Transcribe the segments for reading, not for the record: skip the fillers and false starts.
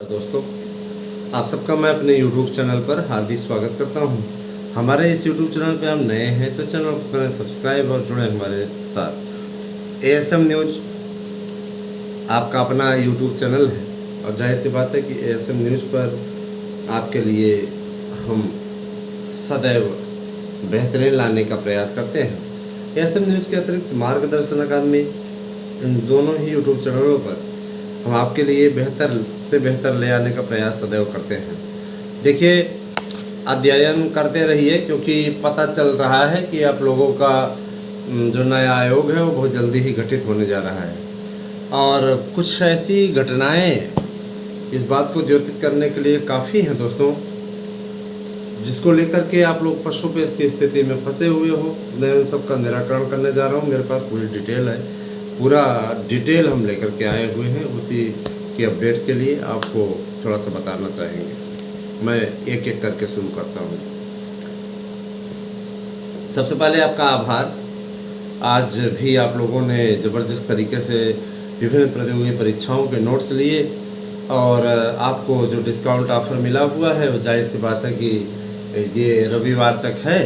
दोस्तों, आप सबका मैं अपने YouTube चैनल पर हार्दिक स्वागत करता हूं। हमारे इस YouTube चैनल पे हम नए हैं तो चैनल को करें सब्सक्राइब और जुड़े हमारे साथ। ASM न्यूज आपका अपना YouTube चैनल है और जाहिर सी बात है कि ASM न्यूज पर आपके लिए हम सदैव बेहतरीन लाने का प्रयास करते हैं। ASM न्यूज के अतिरिक्त मार्गदर्शन अकादमी, इन दोनों ही YouTube चैनलों पर हम आपके लिए बेहतर से बेहतर ले आने का प्रयास सदैव करते हैं। देखिए, अध्ययन करते रहिए क्योंकि पता चल रहा है कि आप लोगों का जो नया आयोग है वो बहुत जल्दी ही गठित होने जा रहा है और कुछ ऐसी घटनाएं इस बात को द्योतित करने के लिए काफ़ी हैं दोस्तों, जिसको लेकर के आप लोग पशुपेश की स्थिति में फंसे हुए हो। मैं उन सबका निराकरण करने जा रहा हूँ। मेरे पास पूरी डिटेल है, पूरा डिटेल हम लेकर के आए हुए हैं। उसी की अपडेट के लिए आपको थोड़ा सा बताना चाहेंगे। मैं एक एक करके शुरू करता हूँ। सबसे पहले आपका आभार। आज भी आप लोगों ने ज़बरदस्त तरीके से विभिन्न प्रतियोगी परीक्षाओं के नोट्स लिए और आपको जो डिस्काउंट ऑफ़र मिला हुआ है वो जाहिर सी बात है कि ये रविवार तक है,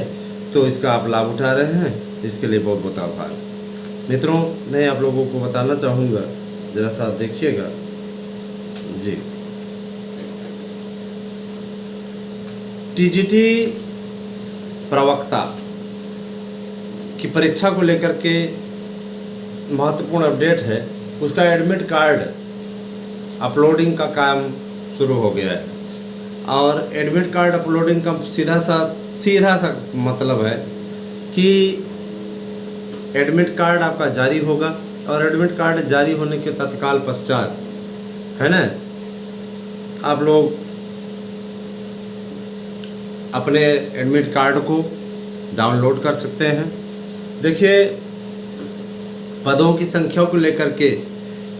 तो इसका आप लाभ उठा रहे हैं। इसके लिए बहुत बहुत आभार। मित्रों, मैं आप लोगों को बताना चाहूँगा, ज़रा सा देखिएगा जी। TGT प्रवक्ता की परीक्षा को लेकर के महत्वपूर्ण अपडेट है। उसका एडमिट कार्ड अपलोडिंग का काम शुरू हो गया है और एडमिट कार्ड अपलोडिंग का सीधा सा मतलब है कि एडमिट कार्ड आपका जारी होगा और एडमिट कार्ड जारी होने के तत्काल पश्चात, है ना, आप लोग अपने एडमिट कार्ड को डाउनलोड कर सकते हैं। देखिए, पदों की संख्या को लेकर के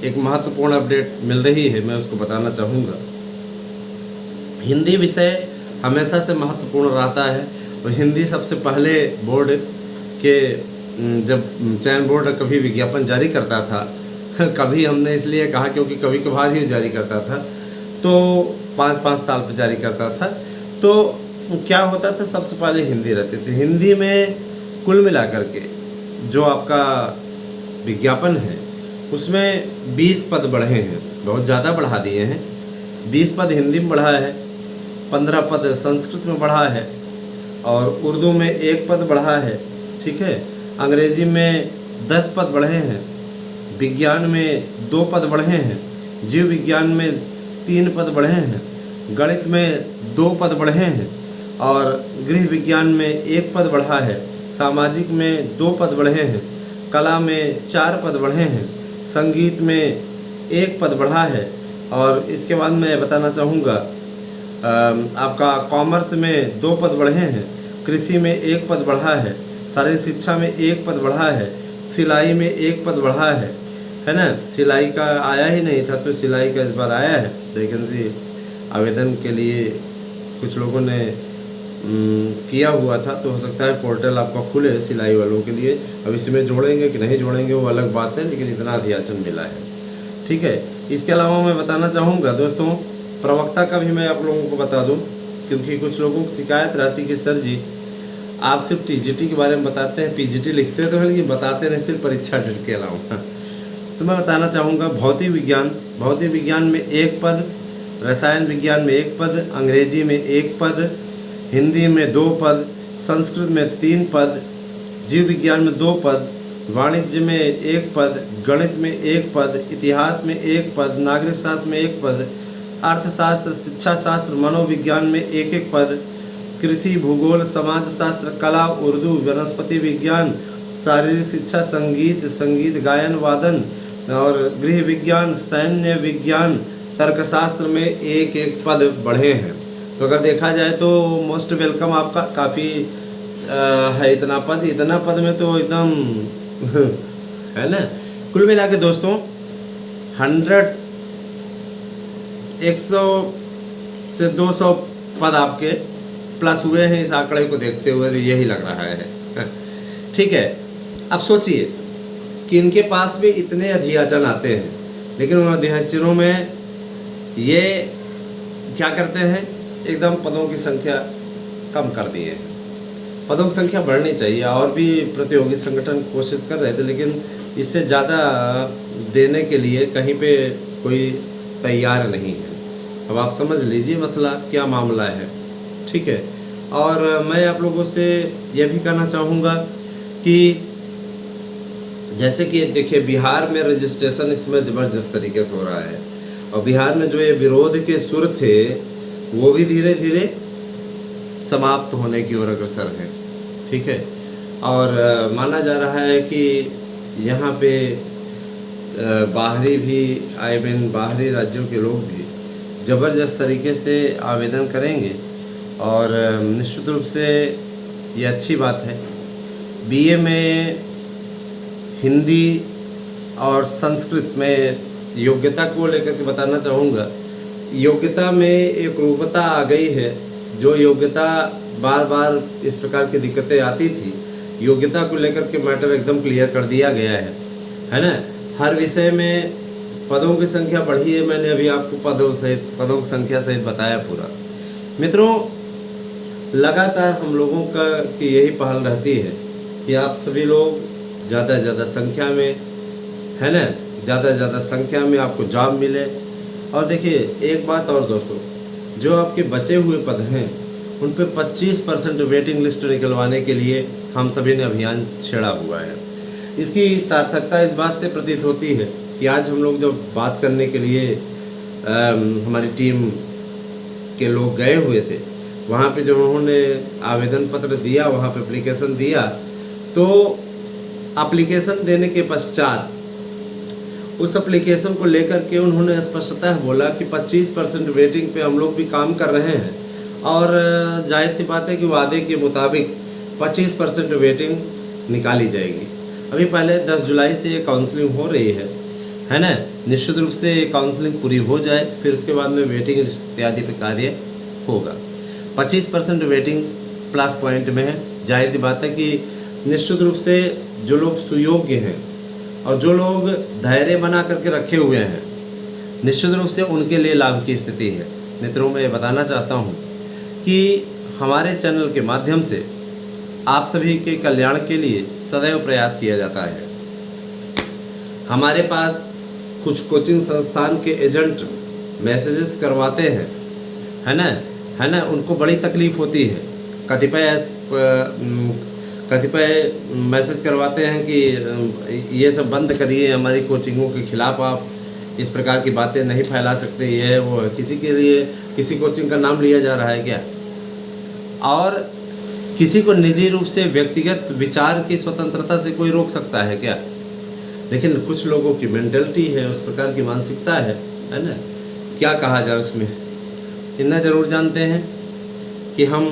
एक महत्वपूर्ण अपडेट मिल रही है, मैं उसको बताना चाहूँगा। हिंदी विषय हमेशा से महत्वपूर्ण रहता है और हिंदी सबसे पहले बोर्ड के जब चयन बोर्ड कभी विज्ञापन जारी करता था कभी हमने इसलिए कहा क्योंकि कभी कभार ही जारी करता था, तो 5-5 साल पर जारी करता था, तो क्या होता था, सबसे पहले हिंदी रहती थी। हिंदी में कुल मिलाकर के जो आपका विज्ञापन है उसमें 20 पद बढ़े हैं, बहुत ज़्यादा बढ़ा दिए हैं। 20 पद हिंदी में बढ़ा है, 15 पद संस्कृत में बढ़ा है और उर्दू में 1 पद बढ़ा है, ठीक है। अंग्रेजी में 10 पद बढ़े हैं, विज्ञान में 2 पद बढ़े हैं, जीव विज्ञान में 3 पद बढ़े हैं, गणित में 2 पद बढ़े हैं और गृह विज्ञान में 1 पद बढ़ा है, सामाजिक में 2 पद बढ़े हैं, कला में 4 पद बढ़े हैं, संगीत में 1 पद बढ़ा है और इसके बाद मैं बताना चाहूँगा आपका कॉमर्स में 2 पद बढ़े हैं, कृषि में 1 पद बढ़ा है, शारीरिक शिक्षा में 1 पद बढ़ा है, सिलाई में 1 पद बढ़ा है ना। सिलाई का आया ही नहीं था तो सिलाई का इस बार आया है। वैकेंसी आवेदन के लिए कुछ लोगों ने किया हुआ था, तो हो सकता है पोर्टल आपका खुले सिलाई वालों के लिए। अब इसमें जोड़ेंगे कि नहीं जोड़ेंगे वो अलग बात है, लेकिन इतना अध्याचन मिला है, ठीक है। इसके अलावा मैं बताना चाहूँगा दोस्तों, प्रवक्ता का भी मैं आप लोगों को बता दूँ, क्योंकि कुछ लोगों की शिकायत रहती कि सर जी आप सिर्फ TGT के बारे में बताते हैं, PGT लिखते तो हैं लेकिन बताते नहीं, सिर्फ परीक्षा डेट के अलावा। तो मैं बताना चाहूँगा, भौतिक विज्ञान में 1 पद, रसायन विज्ञान में 1 पद, अंग्रेजी में 1 पद, हिंदी में 2 पद, संस्कृत में 3 पद, जीव विज्ञान में 2 पद, वाणिज्य में 1 पद, गणित में 1 पद, इतिहास में 1 पद, नागरिक शास्त्र में 1 पद, अर्थशास्त्र, शिक्षा शास्त्र, मनोविज्ञान में 1-1 पद, कृषि, भूगोल, समाज शास्त्र, कला, उर्दू, वनस्पति विज्ञान, शारीरिक शिक्षा, संगीत गायन वादन और गृह विज्ञान, सैन्य विज्ञान, तर्कशास्त्र में 1-1 पद बढ़े हैं। तो अगर देखा जाए तो मोस्ट वेलकम आपका, काफ़ी है इतना पद में तो एकदम है ना। कुल मिला के दोस्तों 100 से 200 पद आपके प्लस हुए हैं। इस आंकड़े को देखते हुए तो यही लग रहा है, ठीक है। अब सोचिए कि इनके पास भी इतने अध्याचन आते हैं, लेकिन उन अध्याचनों में ये क्या करते हैं, एकदम पदों की संख्या कम कर दिए हैं। पदों की संख्या बढ़नी चाहिए, और भी प्रतियोगी संगठन कोशिश कर रहे थे, लेकिन इससे ज़्यादा देने के लिए कहीं पे कोई तैयार नहीं है। अब आप समझ लीजिए मसला क्या मामला है, ठीक है। और मैं आप लोगों से यह भी कहना चाहूँगा कि जैसे कि देखिए, बिहार में रजिस्ट्रेशन इसमें ज़बरदस्त तरीके से हो रहा है, और बिहार में जो ये विरोध के सुर थे वो भी धीरे धीरे समाप्त होने की ओर अग्रसर है, ठीक है। और माना जा रहा है कि यहाँ पे बाहरी भी बाहरी राज्यों के लोग भी ज़बरदस्त तरीके से आवेदन करेंगे, और निश्चित रूप से ये अच्छी बात है। बीए में हिंदी और संस्कृत में योग्यता को लेकर के बताना चाहूँगा, योग्यता में एक रूपता आ गई है। जो योग्यता बार बार इस प्रकार की दिक्कतें आती थी, योग्यता को लेकर के मैटर एकदम क्लियर कर दिया गया है ना। हर विषय में पदों की संख्या बढ़ी है, मैंने अभी आपको पदों की संख्या सहित बताया पूरा। मित्रों, लगातार हम लोगों की यही पहल रहती है कि आप सभी लोग ज़्यादा से ज़्यादा संख्या में, है ना, ज़्यादा से ज़्यादा संख्या में आपको जॉब मिले। और देखिए एक बात और दोस्तों, जो आपके बचे हुए पद हैं उन पे 25% वेटिंग लिस्ट निकलवाने के लिए हम सभी ने अभियान छेड़ा हुआ है। इसकी सार्थकता इस बात से प्रतीत होती है कि आज हम लोग जब बात करने के लिए हमारी टीम के लोग गए हुए थे, वहाँ पे जब उन्होंने आवेदन पत्र दिया, वहाँ पे एप्लीकेशन दिया, तो एप्लीकेशन देने के पश्चात उस एप्लीकेशन को लेकर के उन्होंने स्पष्टतः बोला कि 25% वेटिंग पे हम लोग भी काम कर रहे हैं, और जाहिर सी बात है कि वादे के मुताबिक 25% वेटिंग निकाली जाएगी। अभी पहले 10 जुलाई से ये काउंसलिंग हो रही है ना। निश्चित रूप से काउंसलिंग पूरी हो जाए, फिर उसके बाद में वेटिंग इत्यादि पे कार्य होगा। 25% वेटिंग प्लस पॉइंट में है। जाहिर सी बात है कि निश्चित रूप से जो लोग सुयोग्य हैं और जो लोग धैर्य बना करके रखे हुए हैं, निश्चित रूप से उनके लिए लाभ की स्थिति है। मित्रों, मैं ये बताना चाहता हूँ कि हमारे चैनल के माध्यम से आप सभी के कल्याण के लिए सदैव प्रयास किया जाता है। हमारे पास कुछ कोचिंग संस्थान के एजेंट मैसेजेस करवाते हैं, है ना, उनको बड़ी तकलीफ़ होती है। कतिपय मैसेज करवाते हैं कि ये सब बंद करिए, हमारी कोचिंगों के खिलाफ़ आप इस प्रकार की बातें नहीं फैला सकते, ये वो। किसी के लिए किसी कोचिंग का नाम लिया जा रहा है क्या? और किसी को निजी रूप से व्यक्तिगत विचार की स्वतंत्रता से कोई रोक सकता है क्या? लेकिन कुछ लोगों की मेंटलिटी है, उस प्रकार की मानसिकता है ना। क्या कहा जाए उसमें। इतना ज़रूर जानते हैं कि हम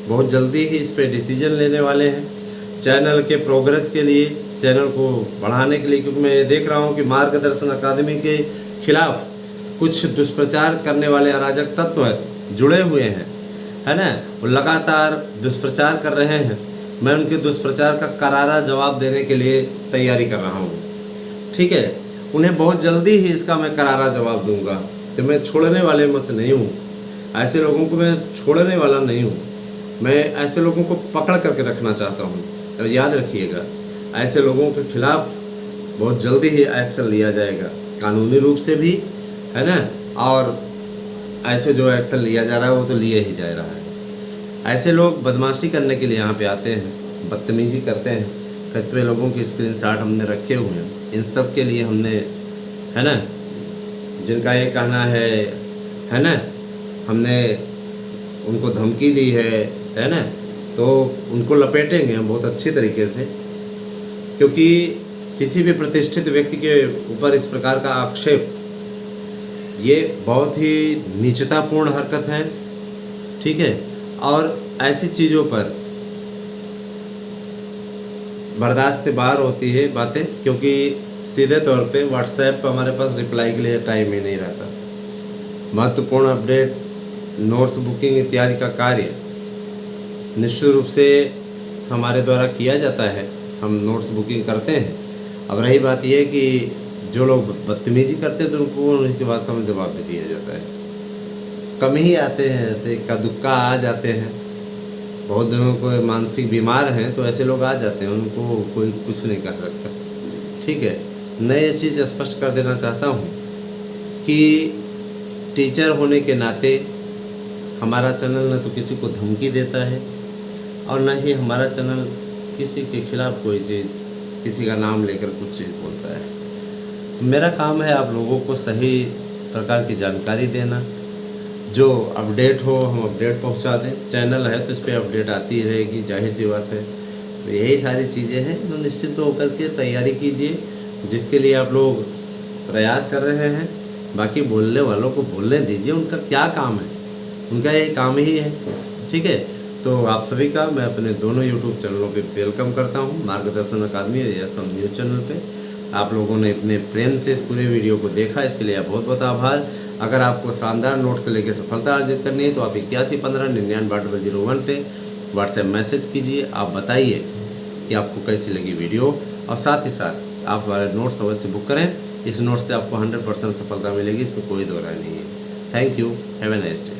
बहुत जल्दी ही इस पे डिसीजन लेने वाले हैं चैनल के प्रोग्रेस के लिए, चैनल को बढ़ाने के लिए। क्योंकि मैं देख रहा हूँ कि मार्गदर्शन अकादमी के खिलाफ कुछ दुष्प्रचार करने वाले अराजक तत्व जुड़े हुए हैं, है ना। वो लगातार दुष्प्रचार कर रहे हैं। मैं उनके दुष्प्रचार का करारा जवाब देने के लिए तैयारी कर रहा हूँ, ठीक है। उन्हें बहुत जल्दी ही इसका मैं करारा जवाब दूंगा। तो मैं छोड़ने वाले में से नहीं हूँ, ऐसे लोगों को मैं छोड़ने वाला नहीं हूँ। मैं ऐसे लोगों को पकड़ करके रखना चाहता हूँ। और याद रखिएगा, ऐसे लोगों के खिलाफ बहुत जल्दी ही एक्शन लिया जाएगा, कानूनी रूप से भी, है ना। और ऐसे जो एक्शन लिया जा रहा है वो तो लिए ही जा रहा है। ऐसे लोग बदमाशी करने के लिए यहाँ पे आते हैं, बदतमीजी करते हैं। कतिपय लोगों के स्क्रीनशॉट हमने रखे हुए हैं। इन सब के लिए हमने, है ना, जिनका ये कहना है ना, हमने उनको धमकी दी है ना, तो उनको लपेटेंगे हम बहुत अच्छी तरीके से। क्योंकि किसी भी प्रतिष्ठित व्यक्ति के ऊपर इस प्रकार का आक्षेप, ये बहुत ही नीचतापूर्ण हरकत है, ठीक है। और ऐसी चीज़ों पर बर्दाश्त से बाहर होती है बातें, क्योंकि सीधे तौर पे व्हाट्सएप पर हमारे पास रिप्लाई के लिए टाइम ही नहीं रहता। महत्वपूर्ण अपडेट, नोट्स बुकिंग इत्यादि का कार्य निश्चित रूप से हमारे द्वारा किया जाता है। हम नोट्स बुकिंग करते हैं। अब रही बात यह कि जो लोग बदतमीजी करते हैं तो उनको उनके बाद समय जवाब भी दिया जाता है। कम ही आते हैं, ऐसे इक्का दुक्का आ जाते हैं। बहुत दिनों को मानसिक बीमार हैं तो ऐसे लोग आ जाते हैं, उनको कोई कुछ नहीं कर सकता। ठीक है, मैं ये चीज़ स्पष्ट कर देना चाहता हूँ कि टीचर होने के नाते हमारा चैनल न तो किसी को धमकी देता है और न ही हमारा चैनल किसी के खिलाफ़ कोई चीज़, किसी का नाम लेकर कुछ चीज़ बोलता है। मेरा काम है आप लोगों को सही प्रकार की जानकारी देना, जो अपडेट हो हम अपडेट पहुंचा दें। चैनल है तो इस पर अपडेट आती रहेगी, जाहिर सी बात है। तो यही सारी चीज़ें हैं, तो निश्चिंत होकर के तैयारी कीजिए जिसके लिए आप लोग प्रयास कर रहे हैं। बाकी बोलने वालों को बोलने दीजिए, उनका क्या काम है, उनका ये काम ही है। ठीक है, तो आप सभी का मैं अपने दोनों यूट्यूब चैनलों पे वेलकम करता हूँ, मार्गदर्शन अकादमी और एसएम न्यूज़ चैनल पे। आप लोगों ने इतने प्रेम से इस पूरे वीडियो को देखा, इसके लिए बहुत बहुत आभार। अगर आपको शानदार नोट से लेकर सफलता अर्जित करनी है तो आप 8115998801 पे व्हाट्सएप मैसेज कीजिए। आप बताइए कि आपको कैसी लगी वीडियो, और साथ ही साथ आप हमारे नोट्स अवश्य बुक करें। इस नोट से आपको 100% सफलता मिलेगी, इसमें कोई दो राय नहीं है। Thank you, have a nice day.